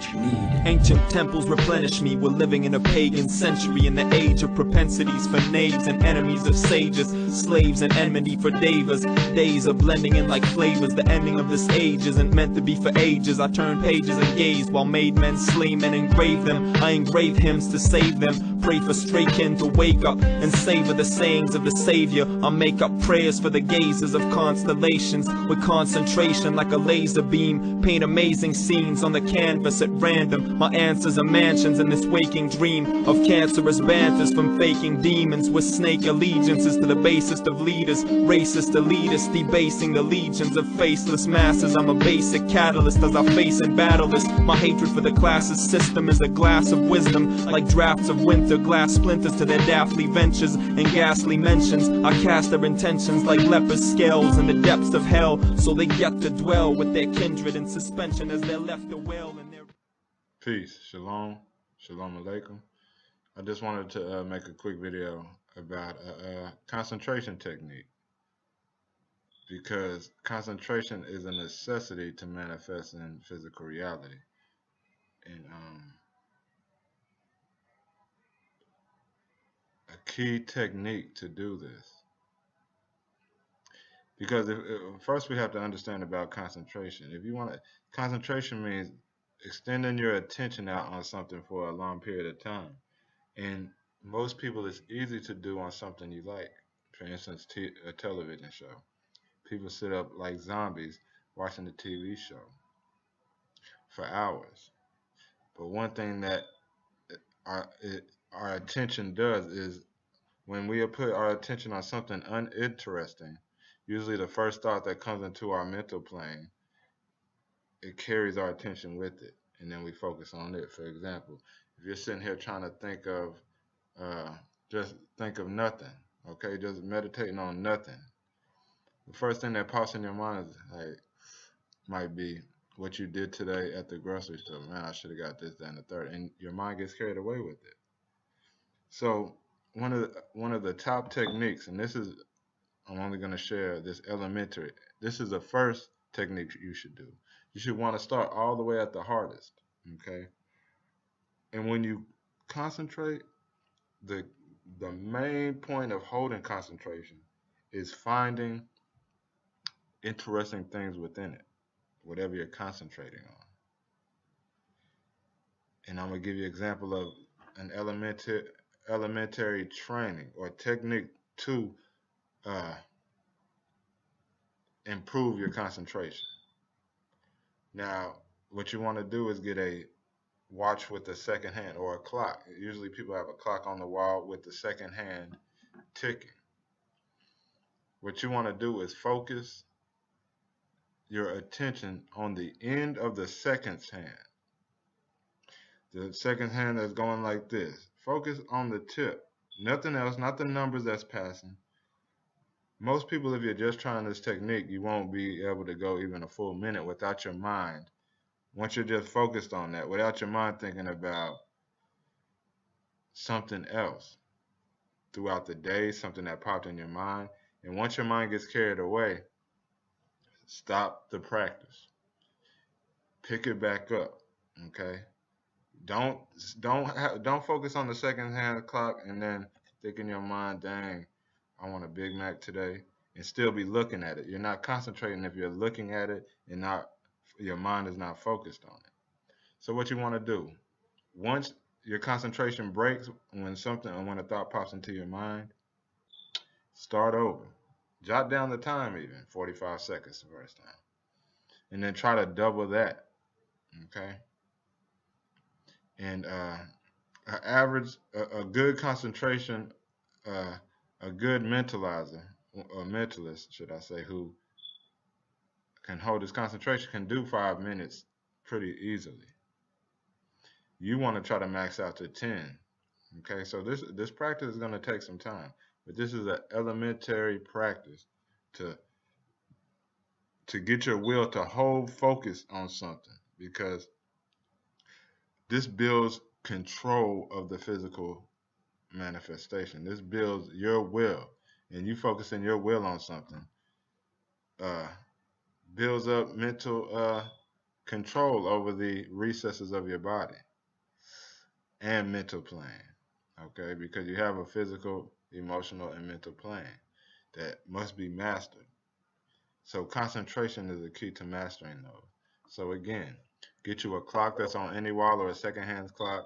what you need. Ancient temples replenish me. We're living in a pagan century, in the age of propensities for knaves and enemies of sages, slaves and enmity for devas. Days are blending in like flavors. The ending of this age isn't meant to be for ages. I turn pages and gaze while made men slay men, engrave them. I engrave hymns to save them. Pray for stray kin to wake up and savor the sayings of the Savior. I'll make up prayers for the gazers of constellations with concentration like a laser beam. Paint amazing scenes on the canvas at random. My answers are mansions in this waking dream of cancerous banters from faking demons with snake allegiances to the basest of leaders, racist elitists debasing the legions of faceless masses. I'm a basic catalyst as I face and battle this. My hatred for the classist system is a glass of wisdom, like drafts of winter glass splinters to their daftly ventures and ghastly mentions. I cast their intentions like leopard scales in the depths of hell, so they get to dwell with their kindred in suspension as they're left to wail in their... Peace, shalom, shalom alaikum. I just wanted to make a quick video about a concentration technique, because concentration is a necessity to manifest in physical reality. And a key technique to do this, because first we have to understand about concentration. If you want to, concentration means extending your attention out on something for a long period of time. And most people, it's easy to do on something you like. For instance, a television show. People sit up like zombies watching the TV show for hours. But one thing that our attention does is, when we put our attention on something uninteresting, usually the first thought that comes into our mental plane, it carries our attention with it, and then we focus on it. For example, if you're sitting here trying to think of, just think of nothing, okay, just meditating on nothing, the first thing that pops in your mind is like, might be what you did today at the grocery store. Man, I should have got this, that, and the third, and your mind gets carried away with it. So one of the top techniques, and this is, I'm only going to share this elementary. This is the first technique you should do. You should want to start all the way at the hardest, okay? And when you concentrate, the main point of holding concentration is finding interesting things within it, whatever you're concentrating on. And I'm going to give you an example of an elementary training or technique to improve your concentration. Now, what you want to do is get a watch with the second hand, or a clock. Usually people have a clock on the wall with the second hand ticking. What you want to do is focus your attention on the end of the second hand. The second hand that's going like this. Focus on the tip. Nothing else, not the numbers that's passing. Most people, if you're just trying this technique, you won't be able to go even a full minute without your mind. Once you're just focused on that, without your mind thinking about something else throughout the day, something that popped in your mind. And once your mind gets carried away, stop the practice. Pick it back up, okay? Don't focus on the second hand clock and then think in your mind, dang, I want a Big Mac today, and still be looking at it. You're not concentrating if you're looking at it and not, your mind is not focused on it. So what you want to do, once your concentration breaks, when a thought pops into your mind, start over. Jot down the time, even 45 seconds the first time, and then try to double that, okay? And a good concentration, a good mentalizer, or mentalist, should I say, who can hold his concentration can do 5 minutes pretty easily. You want to try to max out to 10. Okay, so this practice is going to take some time, but this is an elementary practice to get your will to hold focus on something, because this builds control of the physical manifestation. This builds your will, and you focusing your will on something builds up mental control over the recesses of your body and mental plane. Okay, because you have a physical, emotional, and mental plane that must be mastered. So concentration is the key to mastering those. So again, get you a clock that's on any wall or a second-hand clock.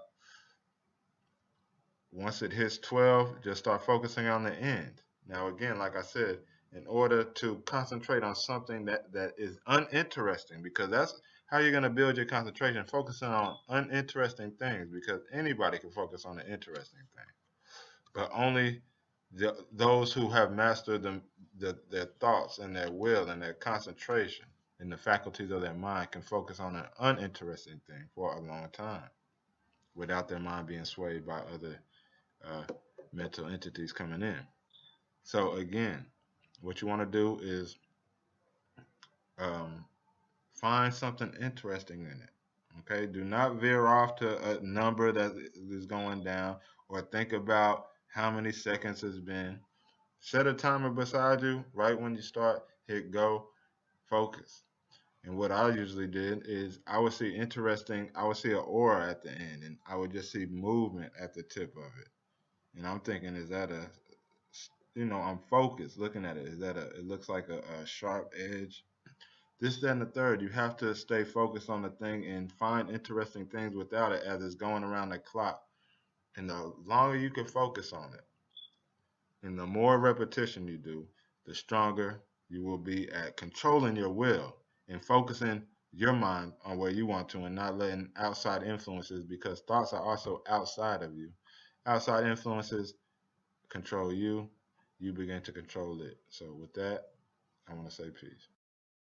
Once it hits 12, just start focusing on the end. Now again, like I said, in order to concentrate on something that is uninteresting, because that's how you're going to build your concentration, focusing on uninteresting things, because anybody can focus on an interesting thing, but only those who have mastered their thoughts and their will and their concentration and the faculties of their mind can focus on an uninteresting thing for a long time without their mind being swayed by other uh, mental entities coming in. So again, what you want to do is um, find something interesting in it. Okay, do not veer off to a number that is going down or think about how many seconds it's been. Set a timer beside you right when you start, hit go, focus. And what I usually did is I would see an aura at the end, and I would just see movement at the tip of it. And I'm thinking, is that I'm focused looking at it. It looks like a sharp edge. This, that, and the third. You have to stay focused on the thing and find interesting things without it as it's going around the clock. And the longer you can focus on it, and the more repetition you do, the stronger you will be at controlling your will and focusing your mind on where you want to and not letting outside influences, because thoughts are also outside of you. Outside influences control you, you begin to control it. So with that, I want to say peace.